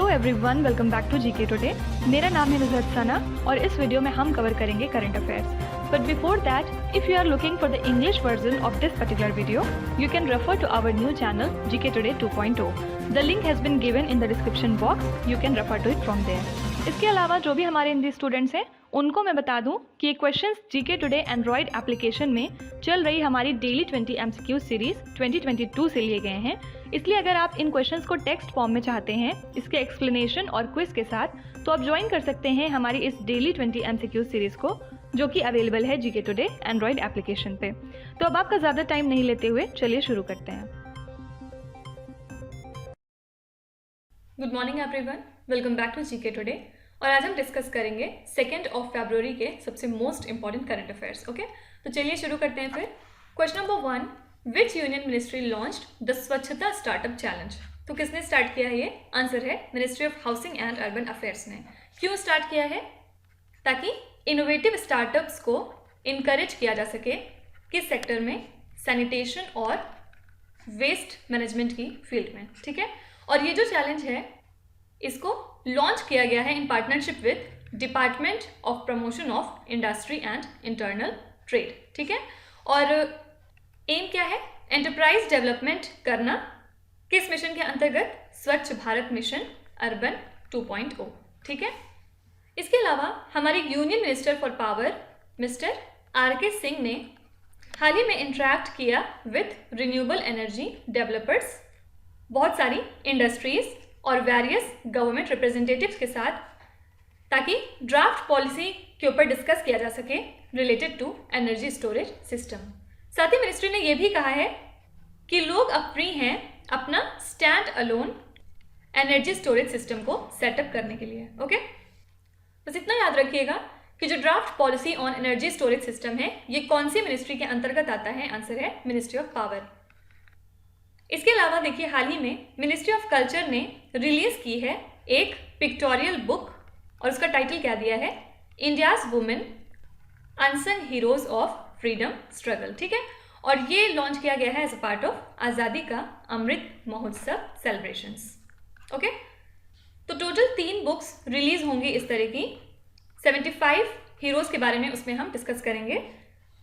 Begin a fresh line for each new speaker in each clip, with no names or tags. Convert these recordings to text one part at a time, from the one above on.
Everyone, welcome back to GK today. मेरा नाम है नुज़हत सना और इस वीडियो में हम कवर करेंगे current affairs. But before that, if you are looking for the English version of this particular video, you can refer to our new channel GK today 2.0। The link has been given in the description box, you can refer to it from there. इसके अलावा जो भी हमारे Hindi students हैं उनको मैं बता दूं कि ये questions GK today Android application में चल रही हमारी डेली 20 MCQ सीरीज 2022 से लिए गए हैं। इसलिए अगर आप इन क्वेश्चंस को टेक्स्ट फॉर्म में चाहते हैं इसके एक्सप्लेनेशन और क्विज के साथ, तो आप ज्वाइन कर सकते हैं हमारी इस डेली 20 MCQ सीरीज को, जो कि अवेलेबल है जीके टुडे एंड्रॉयड एप्लीकेशन पे। तो अब आपका ज़्यादा टाइम नहीं लेते हुए चलिए शुरू करते हैं। Good morning everyone, welcome back to GK today. और आज हम डिस्कस करेंगे 2 फरवरी के सबसे most important current affairs. Okay, तो चलिए शुरू करते हैं फिर। Question number 1, which union ministry launched the Swachhata startup challenge? तो किसने स्टार्ट किया है ये? आंसर है ministry of housing and urban affairs ने। क्यों स्टार्ट किया है? ताकि इनोवेटिव स्टार्टअप्स को इनकरेज किया जा सके किस सेक्टर में? सैनिटेशन और वेस्ट मैनेजमेंट की फील्ड में। ठीक है, और ये जो चैलेंज है इसको लॉन्च किया गया है in partnership with department of promotion of industry and internal trade. ठीक है, और एम क्या है? एंटरप्राइज डेवलपमेंट करना। किस मिशन के अंतर्गत? स्वच्छ भारत मिशन अर्बन 2.0। ठीक है, इसके अलावा हमारे union minister for power mister R K. Singh ने हाल ही में इंटरेक्ट किया विद रिन्यूएबल एनर्जी डेवलपर्स, बहुत सारी इंडस्ट्रीज और वेरियस गवर्नमेंट रिप्रेजेंटेटिव्स के साथ, ताकि ड्राफ्ट पॉलिसी के ऊपर डिस्कस किया जा सके related to energy storage system. साथ ही मिनिस्ट्री ने यह भी कहा है कि लोग अब फ्री हैं अपना stand alone energy storage system को सेटअप करने के लिए। ओके, बस इतना याद रखिएगा कि जो draft policy on energy storage system है ये कौन सी मिनिस्ट्री के अंतर्गत आता है? आंसर है मिनिस्ट्री ऑफ पावर। इसके अलावा देखिए, हाल ही में मिनिस्ट्री ऑफ कल्चर ने रिलीज की है एक पिक्टोरियल बुक और उसका टाइटल क्या दिया है? India's women unsung heroes of freedom struggle. ठीक है, और ये लॉन्च किया गया है एज अ पार्ट ऑफ आज़ादी का अमृत महोत्सव सेलिब्रेशंस। ओके, तो टोटल 3 बुक्स रिलीज होंगी इस तरह की। 75 हीरोज के बारे में उसमें हम डिस्कस करेंगे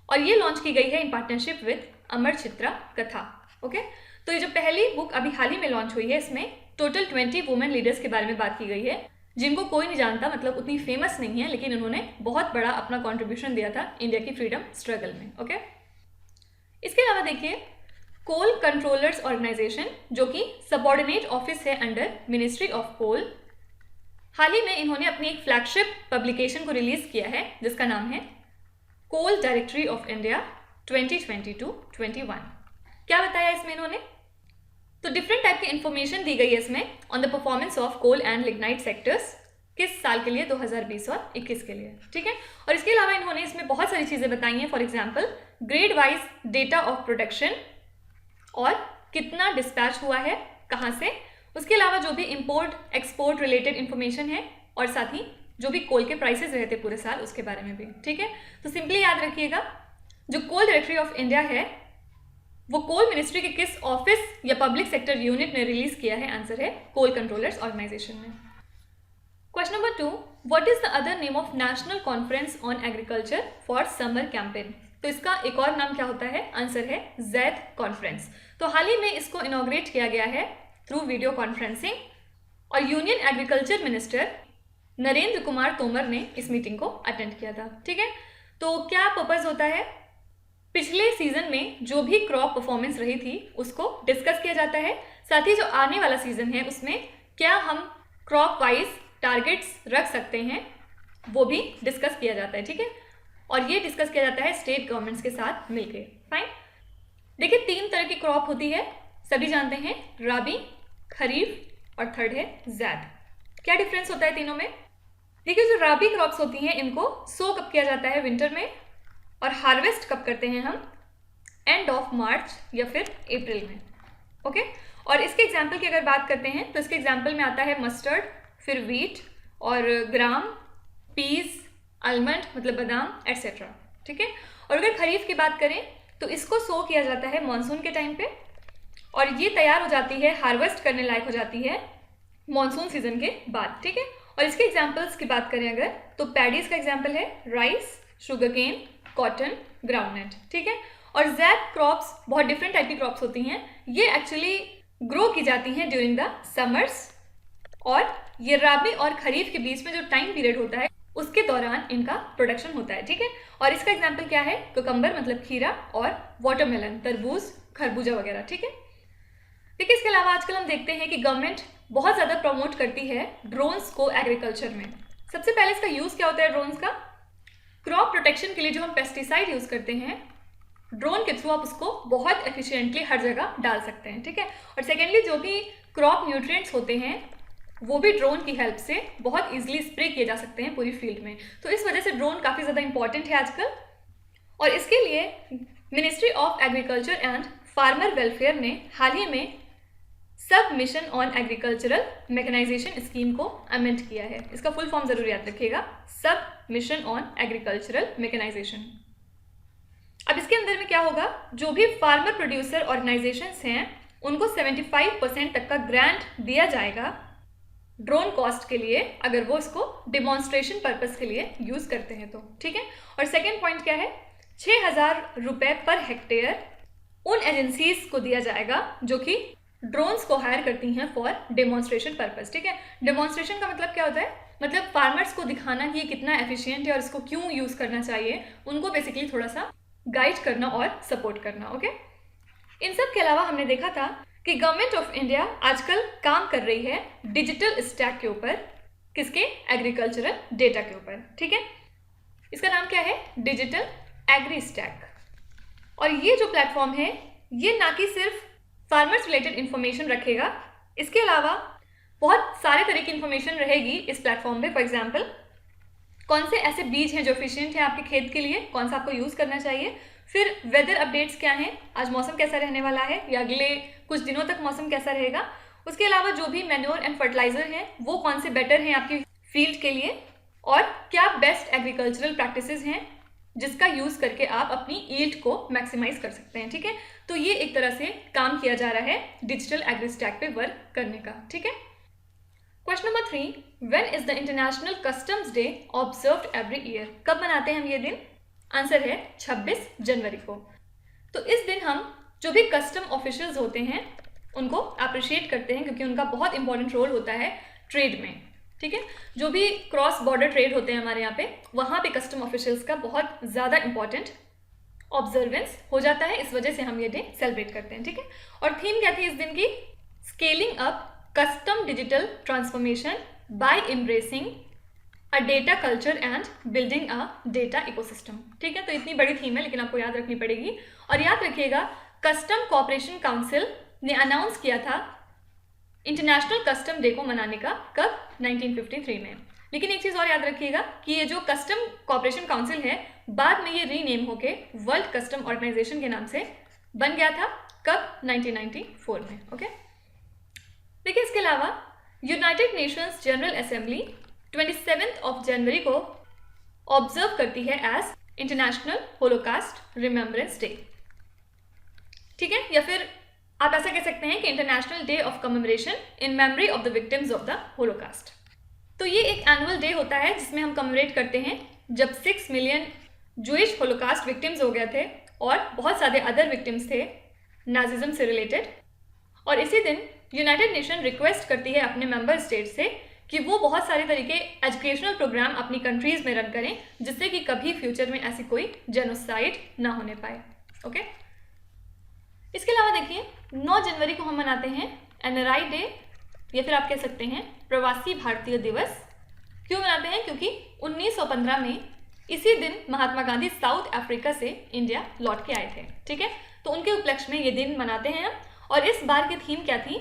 और ये लॉन्च की गई है इन पार्टनरशिप विद अमर चित्रा कथा। ओके, तो ये जो पहली बुक अभी हाल ही में लॉन्च हुई है इसमें टोटल 20 वुमेन लीडर्स के बारे में बात की गई है, जिनको कोई नहीं जानता, मतलब उतनी फेमस नहीं है, लेकिन उन्होंने बहुत बड़ा अपना कंट्रीब्यूशन दिया था इंडिया की फ्रीडम स्ट्रगल में। ओके, इसके अलावा देखिए, कोल कंट्रोलर्स ऑर्गेनाइजेशन जो कि सबऑर्डिनेट ऑफिस है अंडर मिनिस्ट्री ऑफ कोल, हाल ही में इन्होंने अपनी एक फ्लैगशिप पब्लिकेशन को रिलीज किया है जिसका नाम है कोल डायरेक्टरी ऑफ इंडिया 2022-21। क्या बताया इसमें इन्होंने? तो डिफरेंट टाइप की इंफॉर्मेशन दी गई है इसमें on the performance of coal and lignite sectors किस साल के लिए? 2020 और 21 के लिए। ठीक है, और इसके अलावा इन्होंने इसमें बहुत सारी चीज़ें बताई हैं। For example, grade wise data of production और कितना डिस्पैच हुआ है, कहाँ से, उसके अलावा जो भी इंपोर्ट एक्सपोर्ट रिलेटेड इंफॉर्मेशन है, और साथ ही जो भी कोल के प्राइसेस रहे थे पूरे साल उसके बारे में भी। ठीक है, तो सिंपली याद रखिएगा, जो कोल डायरेक्टरी ऑफ इंडिया है वो कोल मिनिस्ट्री के किस ऑफिस या पब्लिक सेक्टर यूनिट ने रिलीज किया है? आंसर है कोल कंट्रोलर्स ऑर्गेनाइजेशन ने। Question number 2, what is the other name of national conference on agriculture for summer campaign? तो इसका एक और नाम क्या होता है? आंसर है जैद कॉन्फ्रेंस। तो हाल ही में इसको इनॉग्रेट किया गया है थ्रू वीडियो कॉन्फ्रेंसिंग और union agriculture minister Narendra Kumar Tomar ने इस मीटिंग को अटेंड किया था। ठीक है, तो क्या पर्पज होता है? पिछले सीजन में जो भी क्रॉप परफॉर्मेंस रही थी उसको डिस्कस किया जाता है, साथ ही जो आने वाला सीजन है उसमें क्या हम क्रॉप वाइज टारगेट्स रख सकते हैं वो भी डिस्कस किया जाता है। ठीक है, और ये डिस्कस किया जाता है स्टेट गवर्नमेंट्स के साथ मिलकर। फाइन, देखिए 3 तरह की क्रॉप होती है, सभी जानते हैं, राबी, खरीफ और थर्ड है जैद। क्या डिफरेंस होता है तीनों में? देखिए, जो राबी क्रॉप्स होती हैं इनको सो कब किया जाता है? विंटर में, और हार्वेस्ट कब करते हैं हम? एंड ऑफ मार्च या फिर अप्रैल में। ओके, और इसके एग्जाम्पल की अगर बात करते हैं तो इसके एग्जाम्पल में आता है मस्टर्ड, फिर वीट और ग्राम, पीस, आलमंड मतलब बादाम एटसेट्रा। ठीक है, और अगर खरीफ की बात करें तो इसको सो किया जाता है मानसून के टाइम पे और ये तैयार हो जाती है, हार्वेस्ट करने लायक हो जाती है मॉनसून सीजन के बाद, ठीक है। और इसके एग्जाम्पल्स की बात करें अगर, तो पैडीज का एग्जाम्पल है rice, sugar cane, cotton, groundnut, ठीक है। और जैप क्रॉप्स बहुत डिफरेंट टाइप की क्रॉप्स होती हैं, ये एक्चुअली ग्रो की जाती हैं ड्यूरिंग द समर्स, और ये रबी और खरीफ के बीच में जो टाइम पीरियड होता है उसके दौरान इनका प्रोडक्शन होता है, ठीक है। और इसका एग्जाम्पल क्या है, कुकम्बर मतलब खीरा, और वाटरमेलन तरबूज, खरबूजा वगैरह, ठीक है। देखिए इसके अलावा आजकल हम देखते हैं कि गवर्नमेंट बहुत ज़्यादा प्रमोट करती है ड्रोन्स को एग्रीकल्चर में। सबसे पहले इसका यूज़ क्या होता है ड्रोन्स का, क्रॉप प्रोटेक्शन के लिए जो हम पेस्टिसाइड यूज़ करते हैं, ड्रोन के थ्रू आप उसको बहुत एफिशिएंटली हर जगह डाल सकते हैं, ठीक है। और सेकेंडली जो भी क्रॉप न्यूट्रिएंट्स होते हैं वो भी ड्रोन की हेल्प से बहुत इजीली स्प्रे किए जा सकते हैं पूरी फील्ड में। तो इस वजह से ड्रोन काफ़ी ज़्यादा इंपॉर्टेंट है आजकल। और इसके लिए ministry of agriculture and farmer welfare ने हाल ही में sub mission on agricultural mechanisation scheme को अमेंड किया है। इसका फुल फॉर्म जरूर याद रखिएगा, सब मिशन ऑन एग्रीकल्चरल मैकेनाइजेशन। अब इसके अंदर में क्या होगा, जो भी फार्मर प्रोड्यूसर ऑर्गेनाइजेशंस हैं उनको 75% तक का ग्रांट दिया जाएगा ड्रोन कॉस्ट के लिए, अगर वो इसको डिमॉन्स्ट्रेशन पर्पस के लिए यूज करते हैं तो, ठीक है। और सेकेंड पॉइंट क्या है, 6,000 रुपये पर हेक्टेयर उन एजेंसीज को दिया जाएगा जो कि ड्रोन्स को हायर करती हैं फॉर डेमोन्स्ट्रेशन पर्पस, ठीक है। डेमोन्स्ट्रेशन का मतलब क्या होता है, मतलब फार्मर्स को दिखाना कि ये कितना एफिशिएंट है और इसको क्यों यूज करना चाहिए, उनको बेसिकली थोड़ा सा गाइड करना और सपोर्ट करना, ओके। इन सब के अलावा हमने देखा था कि गवर्नमेंट ऑफ इंडिया आजकल काम कर रही है डिजिटल स्टैक के ऊपर, किसके, एग्रीकल्चरल डेटा के ऊपर, ठीक है। इसका नाम क्या है, डिजिटल एग्री स्टैक। और ये जो प्लेटफॉर्म है ये ना कि सिर्फ फार्मर्स रिलेटेड इंफॉर्मेशन रखेगा, इसके अलावा बहुत सारे तरह की इंफॉर्मेशन रहेगी इस प्लेटफॉर्म पे। फॉर एग्जाम्पल कौन से ऐसे बीज हैं जो एफिशिएंट हैं आपके खेत के लिए, कौन सा आपको यूज़ करना चाहिए, फिर वेदर अपडेट्स क्या हैं, आज मौसम कैसा रहने वाला है या अगले कुछ दिनों तक मौसम कैसा रहेगा, उसके अलावा जो भी मैन्योर एंड फर्टिलाइजर हैं वो कौन से बेटर हैं आपकी फील्ड के लिए, और क्या बेस्ट एग्रीकल्चरल प्रैक्टिसेस हैं जिसका यूज़ करके आप अपनी यील्ड को मैक्सिमाइज कर सकते हैं, ठीक है। तो ये एक तरह से काम किया जा रहा है डिजिटल एग्री स्टैक पे वर्क करने का, ठीक है। Question number 3, when is the international customs day observed every year, कब मनाते हैं हम ये दिन, आंसर है 26 जनवरी को। तो इस दिन हम जो भी कस्टम ऑफिशियल्स होते हैं उनको अप्रिशिएट करते हैं क्योंकि उनका बहुत इंपॉर्टेंट रोल होता है ट्रेड में, ठीक है। जो भी क्रॉस बॉर्डर ट्रेड होते हैं हमारे यहाँ पे, वहाँ पे कस्टम ऑफिशियल्स का बहुत ज़्यादा इंपॉर्टेंट ऑब्जर्वेंस हो जाता है, इस वजह से हम ये डे सेलिब्रेट करते हैं, ठीक है। और थीम क्या थी इस दिन की, scaling up custom digital transformation by embracing a data culture and building a data ecosystem, ठीक है। तो इतनी बड़ी थीम है लेकिन आपको याद रखनी पड़ेगी। और याद रखिएगा कस्टम कोऑपरेशन काउंसिल ने अनाउंस किया था इंटरनेशनल कस्टम डे को मनाने का, कब, 1953 में। लेकिन एक चीज़ और याद रखिएगा कि ये जो कस्टम कोऑपरेशन काउंसिल है बाद में ये रीनेम होके वर्ल्ड कस्टम ऑर्गेनाइजेशन के नाम से बन गया था, कब, 1994 में, ओके। देखिए इसके अलावा यूनाइटेड नेशंस जनरल असेंबली 27 जनवरी को ऑब्जर्व करती है as International Holocaust Remembrance Day, ठीक है। या फिर आप ऐसा कह सकते हैं कि international day of commemoration in memory of the victims of the Holocaust. तो ये एक एनुअल डे होता है जिसमें हम कमेमोरेट करते हैं जब 6 मिलियन जूइश होलोकास्ट विक्टिम्स हो गए थे और बहुत सारे अदर विक्टिम्स थे नाजिज्म से रिलेटेड। और इसी दिन यूनाइटेड नेशन रिक्वेस्ट करती है अपने मेंबर स्टेट से कि वो बहुत सारे तरीके एजुकेशनल प्रोग्राम अपनी कंट्रीज़ में रन करें जिससे कि कभी फ्यूचर में ऐसी कोई जेनोसाइड ना होने पाए, ओके। इसके अलावा देखिए 9 जनवरी को हम मनाते हैं एनआरआई डे, या फिर आप कह सकते हैं प्रवासी भारतीय दिवस। क्यों मनाते हैं, क्योंकि 1915 में इसी दिन महात्मा गांधी साउथ अफ्रीका से इंडिया लौट के आए थे, ठीक है। तो उनके उपलक्ष्य में ये दिन मनाते हैं हम। और इस बार की थीम क्या थी,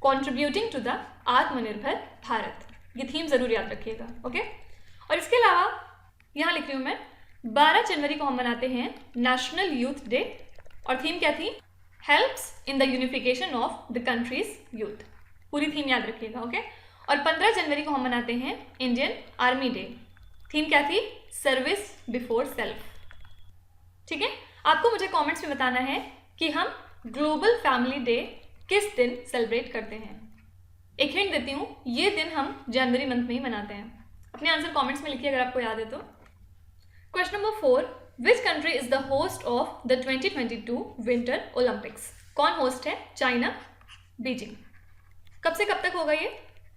कॉन्ट्रीब्यूटिंग टू द आत्मनिर्भर भारत, ये थीम जरूर याद रखिएगा, ओके। और इसके अलावा यहाँ लिख रही हूँ मैं 12 जनवरी को हम मनाते हैं नेशनल यूथ डे, और थीम क्या थी, helps in the unification of the countries youth, पूरी थीम याद रखिएगा, ओके। और 15 जनवरी को हम मनाते हैं इंडियन आर्मी डे, थीम क्या थी, सर्विस बिफोर सेल्फ, ठीक है। आपको मुझे कमेंट्स में बताना है कि हम ग्लोबल फैमिली डे किस दिन सेलिब्रेट करते हैं। एक हिंट देती हूँ, ये दिन हम जनवरी मंथ में ही मनाते हैं। अपने आंसर कमेंट्स में लिखिए अगर आपको याद है तो। Question number 4, which country is the host of the 2022 winter Olympics? कौन होस्ट है? China, Beijing. कब से कब तक होगा ये?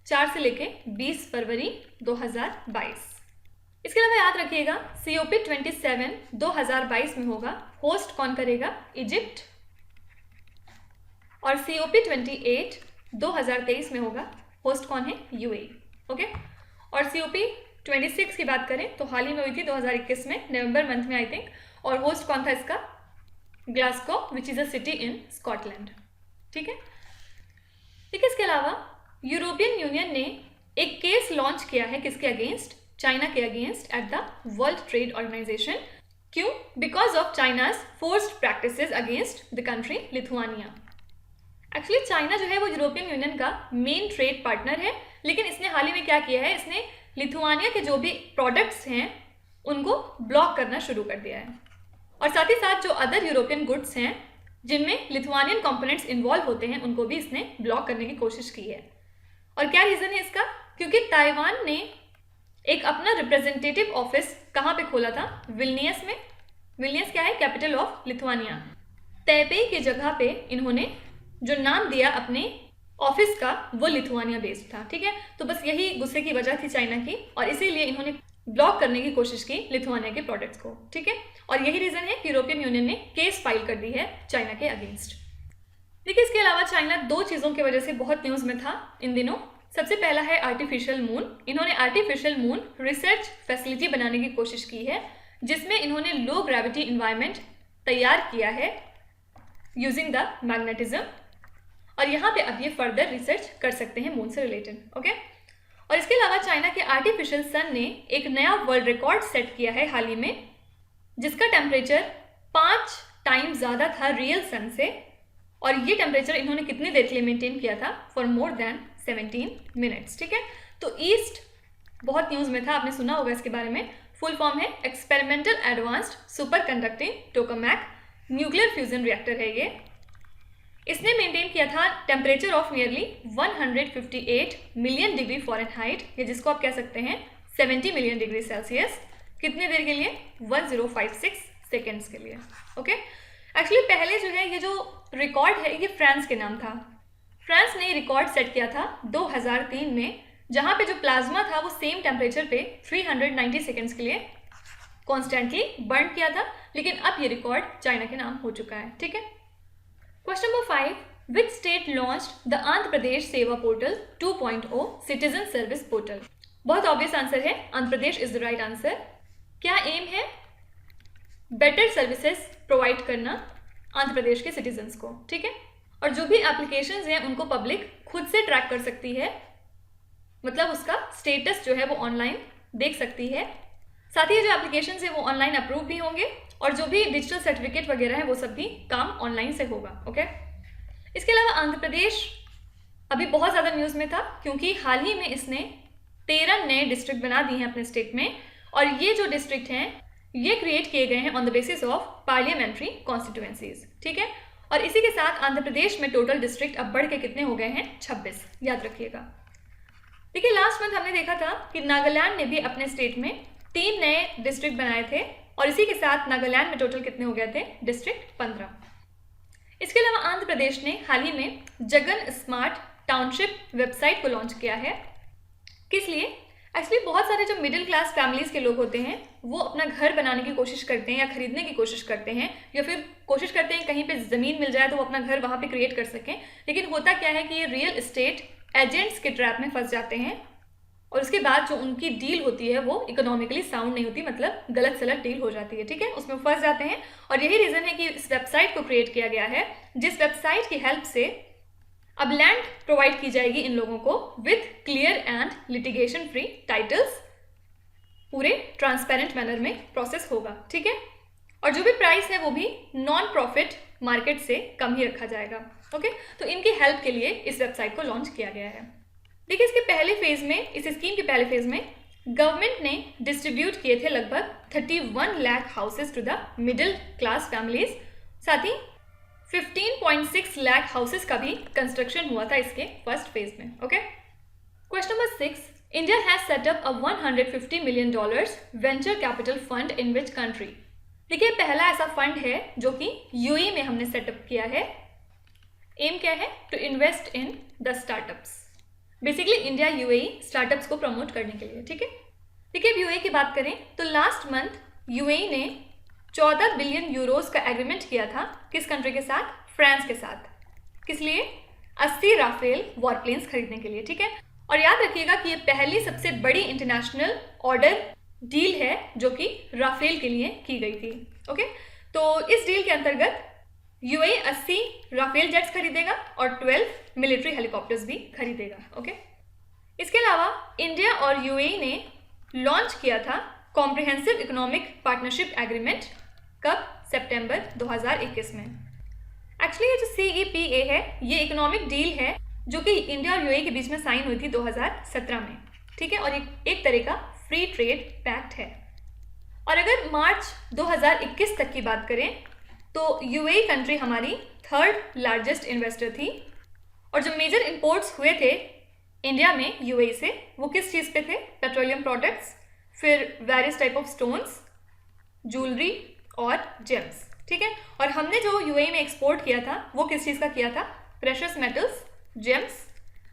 4 से लेके 20 फरवरी 2022। इसके अलावा याद रखिएगा COP27 2022 में होगा। होस्ट कौन करेगा? इजिप्ट। और COP28 2023 में होगा। होस्ट कौन है? UAE। ओके। और COP26 की बात करें तो हाल ही में हुई थी 2021 में, नवंबर मंथ में आई थिंक। और होस्ट कौन था इसका? Glasgow, which is a city in Scotland. ठीक है। ठीक है। इसके अलावा यूरोपियन यूनियन ने एक केस लॉन्च किया है, किसके अगेंस्ट? चाइना के against at the world trade organisation. क्यों? Because of China's forced practices against the country Lithuania. Actually China जो है वो यूरोपियन यूनियन का मेन ट्रेड पार्टनर है, लेकिन इसने हाल ही में क्या किया है, इसने लिथुआनिया के जो भी प्रोडक्ट्स हैं उनको ब्लॉक करना शुरू कर दिया है। और साथ ही साथ जो अदर यूरोपियन गुड्स हैं जिनमें लिथुआनियन कंपोनेंट्स इन्वॉल्व होते हैं उनको भी इसने ब्लॉक करने की कोशिश की है। और क्या रीज़न है इसका? क्योंकि ताइवान ने एक अपना रिप्रेजेंटेटिव ऑफिस कहाँ पे खोला था? विल्नियस में। विल्नियस क्या है? Capital of Lithuania. तैपेई की जगह पे इन्होंने जो नाम दिया अपने ऑफिस का वो लिथुआनिया बेस्ड था। ठीक है। तो बस यही गुस्से की वजह थी चाइना की, और इसीलिए इन्होंने ब्लॉक करने की कोशिश की लिथुआनिया के प्रोडक्ट्स को। ठीक है। और यही रीज़न है कि यूरोपियन यूनियन ने केस फाइल कर दी है चाइना के अगेंस्ट। देखिए, इसके अलावा चाइना 2 चीज़ों की वजह से बहुत न्यूज़ में था इन दिनों। सबसे पहला है आर्टिफिशियल मून। इन्होंने आर्टिफिशियल मून रिसर्च फैसिलिटी बनाने की कोशिश की है, जिसमें इन्होंने लो ग्रेविटी इन्वायरमेंट तैयार किया है यूजिंग द मैग्नेटिज्म। और यहाँ पे अब ये फर्दर रिसर्च कर सकते हैं मून से रिलेटेड। ओके। और इसके अलावा चाइना के आर्टिफिशियल सन ने एक नया वर्ल्ड रिकॉर्ड सेट किया है हाल ही में, जिसका टेम्परेचर 5 टाइम ज़्यादा था रियल सन से। और ये टेम्परेचर इन्होंने कितनी देर के लिए मेंटेन किया था? For more than 17 minutes. ठीक है। तो ईस्ट बहुत न्यूज़ में था, आपने सुना होगा इसके बारे में। फुल फॉर्म है experimental advanced super conducting tokamak nuclear fusion reactor है ये। इसने मेंटेन किया था temperature of nearly 158 million degree Fahrenheit, या जिसको आप कह सकते हैं 70 मिलियन डिग्री सेल्सियस। कितने देर के लिए? 1056 सेकेंड्स के लिए। ओके। एक्चुअली पहले जो है ये जो रिकॉर्ड है ये फ्रांस के नाम था। फ्रांस ने रिकॉर्ड सेट किया था 2003 में, जहाँ पे जो प्लाज्मा था वो सेम टेम्परेचर पे 390 सेकेंड्स के लिए कॉन्स्टेंटली बर्न किया था। लेकिन अब ये रिकॉर्ड चाइना के नाम हो चुका है। ठीक है। Question number 5, which state launched the Andhra Pradesh Seva portal 2.0 citizen service portal? बहुत ऑब्वियस आंसर है, Andhra Pradesh is the right answer. क्या एम है? बेटर सर्विसेज प्रोवाइड करना आंध्र प्रदेश के सिटीजन्स को। ठीक है। और जो भी एप्लीकेशंस हैं उनको पब्लिक खुद से ट्रैक कर सकती है, मतलब उसका स्टेटस जो है वो ऑनलाइन देख सकती है। साथ ही जो एप्लीकेशंस है वो ऑनलाइन अप्रूव भी होंगे, और जो भी डिजिटल सर्टिफिकेट वगैरह है वो सब भी काम ऑनलाइन से होगा। ओके। इसके अलावा आंध्र प्रदेश अभी बहुत ज़्यादा न्यूज़ में था, क्योंकि हाल ही में इसने 13 नए डिस्ट्रिक्ट बना दिए हैं अपने स्टेट में। और ये जो डिस्ट्रिक्ट हैं ये क्रिएट किए गए हैं on the basis of parliamentary constituencies. ठीक है। और इसी के साथ आंध्र प्रदेश में टोटल डिस्ट्रिक्ट अब बढ़ के कितने हो गए हैं? 26। याद रखिएगा। देखिए, लास्ट मंथ हमने देखा था कि नागालैंड ने भी अपने स्टेट में 3 नए डिस्ट्रिक्ट बनाए थे, और इसी के साथ नागालैंड में टोटल कितने हो गए थे? डिस्ट्रिक्ट 15। इसके अलावा आंध्र प्रदेश ने हाल ही में जगन स्मार्ट टाउनशिप वेबसाइट को लॉन्च किया है। किस लिए? एक्चुअली बहुत सारे जो मिडिल क्लास फैमिलीज़ के लोग होते हैं वो अपना घर बनाने की कोशिश करते हैं या खरीदने की कोशिश करते हैं, या फिर कोशिश करते हैं कहीं पे ज़मीन मिल जाए तो वो अपना घर वहाँ पे क्रिएट कर सकें। लेकिन होता क्या है कि ये रियल इस्टेट एजेंट्स के ट्रैप में फंस जाते हैं, और उसके बाद जो उनकी डील होती है वो इकोनॉमिकली साउंड नहीं होती, मतलब गलत सलत डील हो जाती है। ठीक है। उसमें फंस जाते हैं, और यही रीज़न है कि इस वेबसाइट को क्रिएट किया गया है, जिस वेबसाइट की हेल्प से अब लैंड प्रोवाइड की जाएगी इन लोगों को with clear and litigation free titles. पूरे ट्रांसपेरेंट मैनर में प्रोसेस होगा। ठीक है। और जो भी प्राइस है वो भी नॉन प्रॉफिट मार्केट से कम ही रखा जाएगा। ओके। तो इनकी हेल्प के लिए इस वेबसाइट को लॉन्च किया गया है। देखिए, इसके पहले फेज में, इस स्कीम के पहले फेज में गवर्नमेंट ने डिस्ट्रीब्यूट किए थे लगभग 31 lakh houses to the middle class families. साथ ही 15.6 लाख हाउसेस का भी कंस्ट्रक्शन हुआ था इसके फर्स्ट फेज में। Okay, question number 6, India has set up a $150 million venture capital fund in which country. देखिए, पहला ऐसा फंड है जो कि यूएई में हमने सेटअप किया है। एम क्या है? To invest in the startups. Basically India UAE startups को प्रमोट करने के लिए। ठीक है, देखिए, अब यूएई की बात करें तो लास्ट मंथ यूएई ने 14 बिलियन यूरोस का एग्रीमेंट किया था। किस कंट्री के साथ? फ्रांस के साथ। किस लिए? 80 राफेल वॉरप्लेन्स खरीदने के लिए। ठीक है, और याद रखिएगा कि ये पहली सबसे बड़ी इंटरनेशनल ऑर्डर डील है जो कि राफेल के लिए की गई थी। ओके, तो इस डील के अंतर्गत यूएई 80 राफेल जेट्स खरीदेगा और 12 मिलिट्री हेलीकॉप्टर्स भी खरीदेगा। ओके, इसके अलावा इंडिया और यूएई ने लॉन्च किया था कॉम्प्रिहेंसिव इकोनॉमिक पार्टनरशिप एग्रीमेंट। कब? सितंबर 2021 में। एक्चुअली ये जो CEPA है ये इकोनॉमिक डील है जो कि इंडिया और यूएई के बीच में साइन हुई थी 2017 में। ठीक है, और एक तरह का फ्री ट्रेड पैक्ट है। और अगर मार्च 2021 तक की बात करें तो यूएई कंट्री हमारी 3rd लार्जेस्ट इन्वेस्टर थी। और जो मेजर इंपोर्ट्स हुए थे इंडिया में यूएई से वो किस चीज़ पे थे? पेट्रोलियम प्रोडक्ट्स, फिर various type of stones, jewellery और जेम्स। ठीक है, और हमने जो यूएई में एक्सपोर्ट किया था वो किस चीज़ का किया था? प्रेशियस मेटल्स, जेम्स,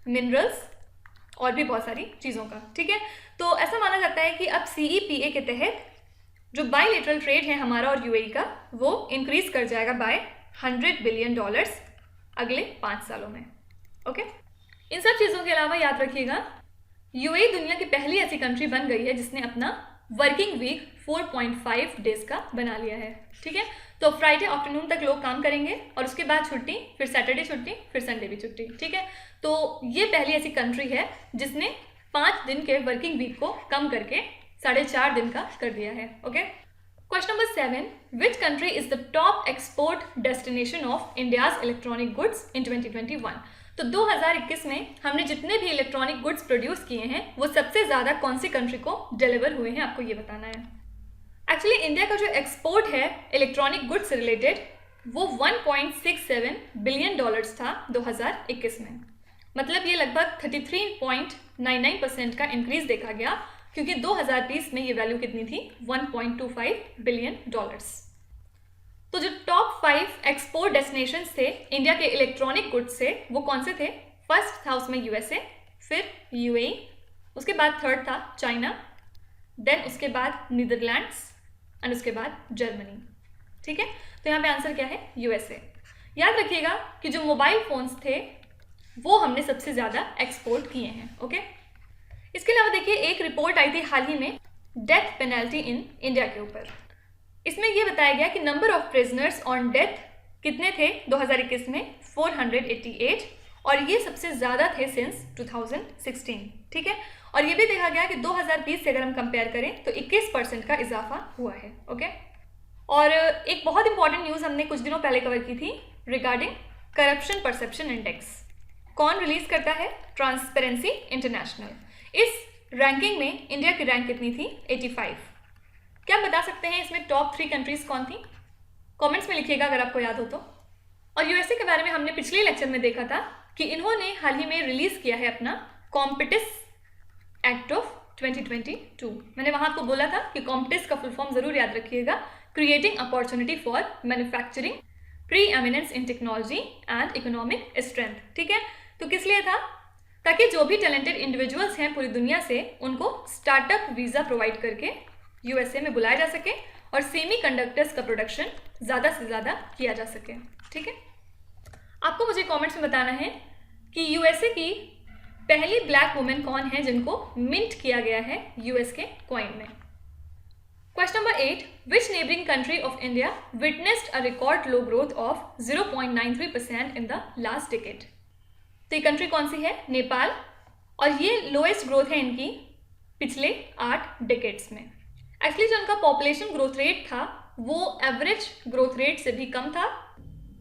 मिनरल्स और भी बहुत सारी चीज़ों का। ठीक है, तो ऐसा माना जाता है कि अब CEPA के तहत जो बायलैटरल ट्रेड है हमारा और यूएई का वो इंक्रीज कर जाएगा बाय $100 बिलियन अगले 5 सालों में। ओके, इन सब चीज़ों के अलावा याद रखिएगा यूएई दुनिया की पहली ऐसी कंट्री बन गई है जिसने अपना वर्किंग वीक 4.5 डेज का बना लिया है। ठीक है, तो फ्राइडे आफ्टरनून तक लोग काम करेंगे और उसके बाद छुट्टी, फिर सैटरडे छुट्टी, फिर संडे भी छुट्टी। ठीक है, तो ये पहली ऐसी कंट्री है जिसने 5 दिन के वर्किंग वीक को कम करके 4.5 दिन का कर दिया है। Okay, question number 7, which country is the top export destination of India's electronic goods in 2021। तो 2021 में हमने जितने भी इलेक्ट्रॉनिक गुड्स प्रोड्यूस किए हैं वो सबसे ज़्यादा कौन सी कंट्री को डिलीवर हुए हैं, आपको ये बताना है। एक्चुअली इंडिया का जो एक्सपोर्ट है इलेक्ट्रॉनिक गुड्स से रिलेटेड वो $1.67 बिलियन था 2021 में। मतलब ये लगभग 33.99% का इंक्रीज देखा गया, क्योंकि 2020 में ये वैल्यू कितनी थी? $1.25 बिलियन। तो जो टॉप 5 एक्सपोर्ट डेस्टिनेशंस थे इंडिया के इलेक्ट्रॉनिक गुड्स से वो कौन से थे? फर्स्ट था उसमें यूएसए, फिर यूएई, उसके बाद 3rd था चाइना, देन उसके बाद नीदरलैंड्स एंड उसके बाद जर्मनी। ठीक है, तो यहाँ पे आंसर क्या है? यूएसए। याद रखिएगा कि जो मोबाइल फोन्स थे वो हमने सबसे ज़्यादा एक्सपोर्ट किए हैं। ओके, इसके अलावा देखिए एक रिपोर्ट आई थी हाल ही में डेथ पेनल्टी इन इंडिया के ऊपर। इसमें यह बताया गया कि number of prisoners on death कितने थे 2021 में? 488, और ये सबसे ज़्यादा थे सिंस 2016। ठीक है, और ये भी देखा गया कि 2020 से अगर हम कंपेयर करें तो 21% का इजाफा हुआ है। ओके, और एक बहुत इंपॉर्टेंट न्यूज़ हमने कुछ दिनों पहले कवर की थी रिगार्डिंग करप्शन परसेप्शन इंडेक्स। कौन रिलीज करता है? Transparency international. इस रैंकिंग में इंडिया की रैंक कितनी थी? 85। क्या बता सकते हैं इसमें टॉप 3 कंट्रीज कौन थी? कमेंट्स में लिखिएगा अगर आपको याद हो तो। और यूएसए के बारे में हमने पिछले लेक्चर में देखा था कि इन्होंने हाल ही में रिलीज किया है अपना कॉम्पिटिस एक्ट ऑफ 2022। मैंने वहां आपको बोला था कि कॉम्पिटिस का फुल फॉर्म जरूर याद रखिएगा, creating opportunity for manufacturing, pre eminence in technology and economic strength. ठीक है, तो किस लिए था? ताकि जो भी टैलेंटेड इंडिविजुअल्स हैं पूरी दुनिया से उनको स्टार्टअप वीज़ा प्रोवाइड करके यूएसए में बुलाया जा सके और सेमी कंडक्टर्स का प्रोडक्शन ज़्यादा से ज़्यादा किया जा सके। ठीक है, आपको मुझे कमेंट्स में बताना है कि यूएसए की पहली ब्लैक वुमेन कौन है जिनको मिंट किया गया है यूएस के कॉइन में। Question number 8, which neighbouring country of India witnessed a record low growth of 0.93% in the last decade. तो ये कंट्री कौन सी है? नेपाल, और ये लोएस्ट ग्रोथ है इनकी पिछले 8 डिकेड्स में। एक्चुअली जो उनका पॉपुलेशन ग्रोथ रेट था वो एवरेज ग्रोथ रेट से भी कम था।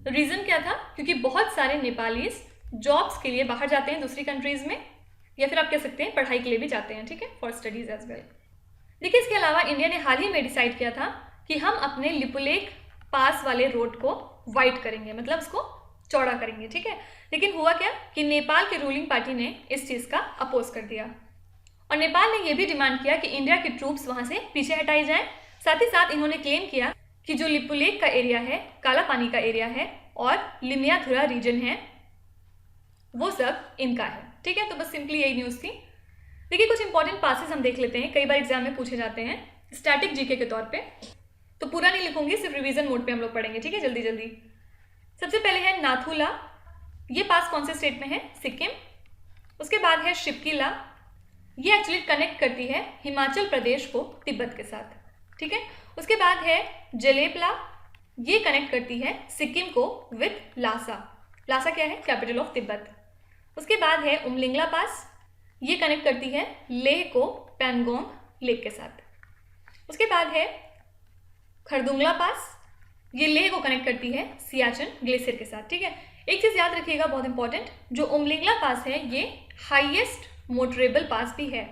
रीज़न क्या था? क्योंकि बहुत सारे नेपालीज जॉब्स के लिए बाहर जाते हैं दूसरी कंट्रीज़ में, या फिर आप कह सकते हैं पढ़ाई के लिए भी जाते हैं। ठीक है, फॉर स्टडीज़ एज वेल। देखिए, इसके अलावा इंडिया ने हाल ही में डिसाइड किया था कि हम अपने लिपुलेख पास वाले रोड को वाइड करेंगे, मतलब उसको चौड़ा करेंगे, ठीक है। लेकिन हुआ क्या कि नेपाल की रूलिंग पार्टी ने इस चीज़ का अपोज कर दिया और नेपाल ने यह भी डिमांड किया कि इंडिया की ट्रूप्स वहाँ से पीछे हटाई जाए। साथ ही साथ इन्होंने क्लेम किया कि जो लिपुलेख का एरिया है, काला पानी का एरिया है और लिमियाधुरा रीजन है, वो सब इनका है, ठीक है। तो बस सिंपली यही न्यूज़ थी। देखिए कुछ इंपॉर्टेंट पासेस हम देख लेते हैं, कई बार एग्जाम में पूछे जाते हैं स्टैटिक जीके के तौर पे, तो पूरा नहीं लिखूंगी, सिर्फ रिवीजन मोड पे हम लोग पढ़ेंगे, ठीक है, जल्दी जल्दी। सबसे पहले है नाथुला, ये पास कौन से स्टेट में है? सिक्किम। उसके बाद है शिपकीला, ये एक्चुअली कनेक्ट करती है हिमाचल प्रदेश को तिब्बत के साथ, ठीक है। उसके बाद है जलेपला, ये कनेक्ट करती है सिक्किम को विथ लासा। लासा क्या है? Capital of Tibet. उसके बाद है उमलिंगला पास, ये कनेक्ट करती है लेह को पैंगोंग लेक के साथ। उसके बाद है खरदुंगला पास, ये लेह को कनेक्ट करती है सियाचिन ग्लेशियर के साथ, ठीक है। एक चीज़ याद रखिएगा बहुत इंपॉर्टेंट, जो उमलिंगला पास है ये हाईएस्ट मोटरेबल पास भी है,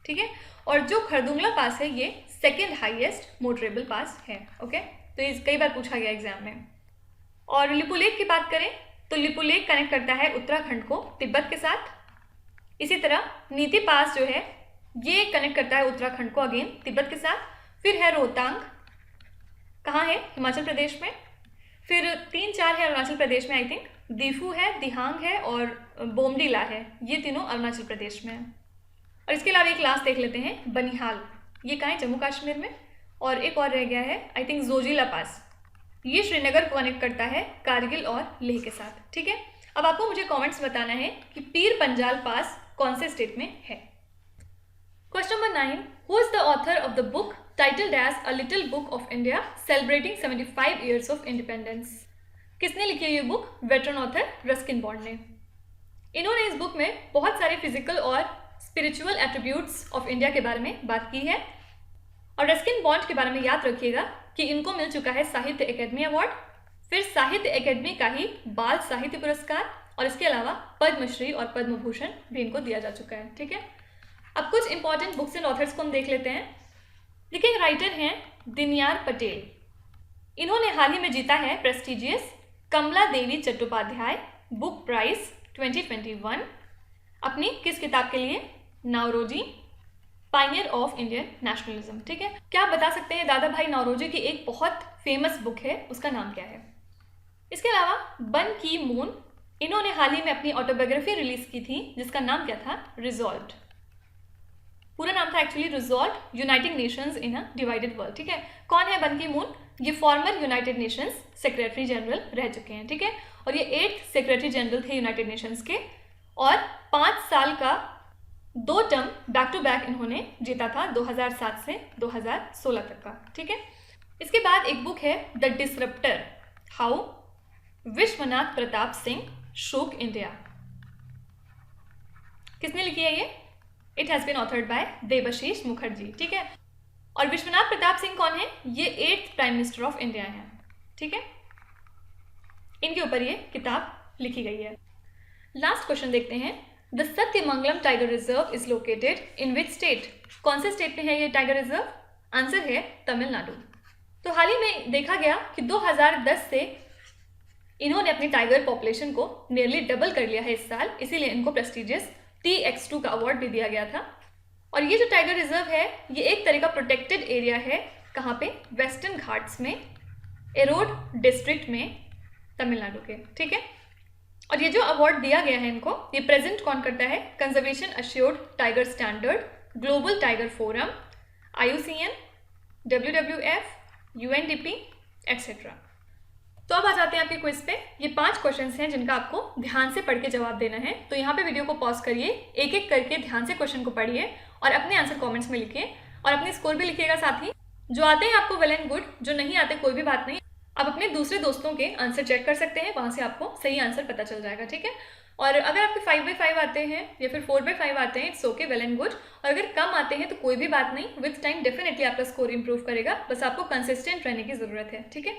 ठीक है, और जो खरदुंगला पास है ये सेकेंड हाईएस्ट मोटरेबल पास है, ओके। तो ये कई बार पूछा गया एग्जाम में। और लिपुलेख की बात करें तो लिपुलेख कनेक्ट करता है उत्तराखंड को तिब्बत के साथ। इसी तरह नीति पास जो है ये कनेक्ट करता है उत्तराखंड को अगेन तिब्बत के साथ। फिर है रोहतांग, कहाँ है? हिमाचल प्रदेश में। फिर 3-4 है अरुणाचल प्रदेश में, आई थिंक दीफू है, दिहांग है और बोमडीला है, ये तीनों अरुणाचल प्रदेश में है। और इसके अलावा एक लास्ट देख लेते हैं बनिहाल, ये कहाँ है? जम्मू कश्मीर में। और एक और रह गया है आई थिंक जोजिला पास, ये श्रीनगर को कनेक्ट करता है कारगिल और लेह के साथ, ठीक है। अब आपको मुझे कमेंट्स बताना है कि पीर पंजाल पास कौन से स्टेट में है। Question number 9, who is the author of the book titled as a little book of India celebrating 75 years of independence? किसने लिखी है ये बुक? वेटरन ऑथर रस्किन बॉन्ड ने। इन्होंने इस बुक में बहुत सारे फिजिकल और स्पिरिचुअल एट्रीब्यूट्स ऑफ इंडिया के बारे में बात की है। और रस्किन बॉन्ड के बारे में याद रखिएगा कि इनको मिल चुका है साहित्य अकेडमी अवार्ड, फिर साहित्य अकेडमी का ही बाल साहित्य पुरस्कार, और इसके अलावा पद्मश्री और पद्म भूषण भी इनको दिया जा चुका है, ठीक है। अब कुछ इंपॉर्टेंट बुक्स एंड ऑथर्स को हम देख लेते हैं। देखिए एक राइटर हैं दिनयार पटेल, इन्होंने हाल ही में जीता है प्रेस्टिजियस कमला देवी चट्टोपाध्याय बुक प्राइज 2021 अपनी किस किताब के लिए? नावरोजी, पायनियर ऑफ इंडियन नेशनलिज्म, ठीक है। क्या आप बता सकते हैं दादा भाई नौरोजी की एक बहुत फेमस बुक है, उसका नाम क्या है? इसके अलावा बन की मून, इन्होंने हाल ही में अपनी ऑटोबायोग्राफी रिलीज की थी जिसका नाम क्या था? रिजॉल्व्ड। पूरा नाम था एक्चुअली रिजॉल्व्ड यूनाइटेड नेशंस इन अ डिवाइडेड वर्ल्ड, ठीक है। कौन है बन की मून? ये farmer United Nations secretary general रह चुके हैं, ठीक है। और ये 8th सेक्रेटरी जनरल थे यूनाइटेड नेशंस के, और 5 साल का 2 टर्म बैक टू बैक इन्होंने जीता था 2007 से 2016 तक का, ठीक है। इसके बाद एक बुक है the disruptor, how Vishwanath Pratap Singh shook India. किसने लिखी है ये? It has been authored by Debashish Mukherjee, ठीक है। और विश्वनाथ प्रताप सिंह कौन है? ये 8th prime minister of India हैं, ठीक है। इनके ऊपर ये किताब लिखी गई है। लास्ट क्वेश्चन देखते हैं, the Sathyamangalam tiger reserve is located in which state? कौन से स्टेट में है ये टाइगर रिजर्व? आंसर है तमिलनाडु। तो हाल ही में देखा गया कि 2010 से इन्होंने अपनी टाइगर पॉपुलेशन को नियरली डबल कर लिया है इस साल, इसीलिए इनको प्रेस्टिजियस TX2 का अवार्ड भी दिया गया था। और ये जो टाइगर रिजर्व है ये एक तरह का प्रोटेक्टेड एरिया है, कहाँ पे? वेस्टर्न घाट्स में, एरोड डिस्ट्रिक्ट में, तमिलनाडु के, ठीक है। और ये जो अवार्ड दिया गया है इनको, ये प्रेजेंट कौन करता है? Conservation assured tiger standard, global tiger forum, IUCN, WWF, UNDP etcetera. तो अब आ जाते हैं आपके क्विज पे। ये 5 क्वेश्चंस हैं जिनका आपको ध्यान से पढ़ के जवाब देना है। तो यहाँ पे वीडियो को पॉज करिए, एक एक करके ध्यान से क्वेश्चन को पढ़िए और अपने आंसर कमेंट्स में लिखिए और अपने स्कोर भी लिखिएगा साथ ही। जो आते हैं आपको वेल एंड गुड, जो नहीं आते कोई भी बात नहीं, आप अपने दूसरे दोस्तों के आंसर चेक कर सकते हैं, वहाँ से आपको सही आंसर पता चल जाएगा, ठीक है। और अगर आपके 5/5 आते हैं या फिर 4/5 आते हैं, it's okay, well and good. और अगर कम आते हैं तो कोई भी बात नहीं, विथ टाइम डेफिनेटली आपका स्कोर इंप्रूव करेगा, बस आपको कंसिस्टेंट रहने की ज़रूरत है, ठीक है।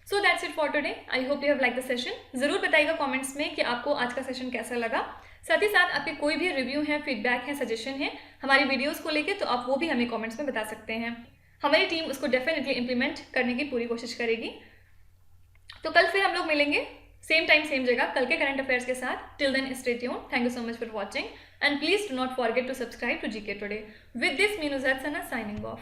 So that's it for today. I hope you have like the session. ज़रूर बताइएगा कमेंट्स में कि आपको आज का सेशन कैसा लगा। साथ ही साथ आपके कोई भी रिव्यू है, फीडबैक है, सजेशन है हमारी वीडियोस को लेके, तो आप वो भी हमें कमेंट्स में बता सकते हैं। हमारी टीम उसको डेफिनेटली इम्प्लीमेंट करने की पूरी कोशिश करेगी। तो कल फिर हम लोग मिलेंगे सेम टाइम सेम जगह कल के करंट अफेयर्स के साथ. Till then stay tuned. Thank you so much for watching and please do not forget to subscribe to GK today. With this Meenu ज़ैट्सना signing off.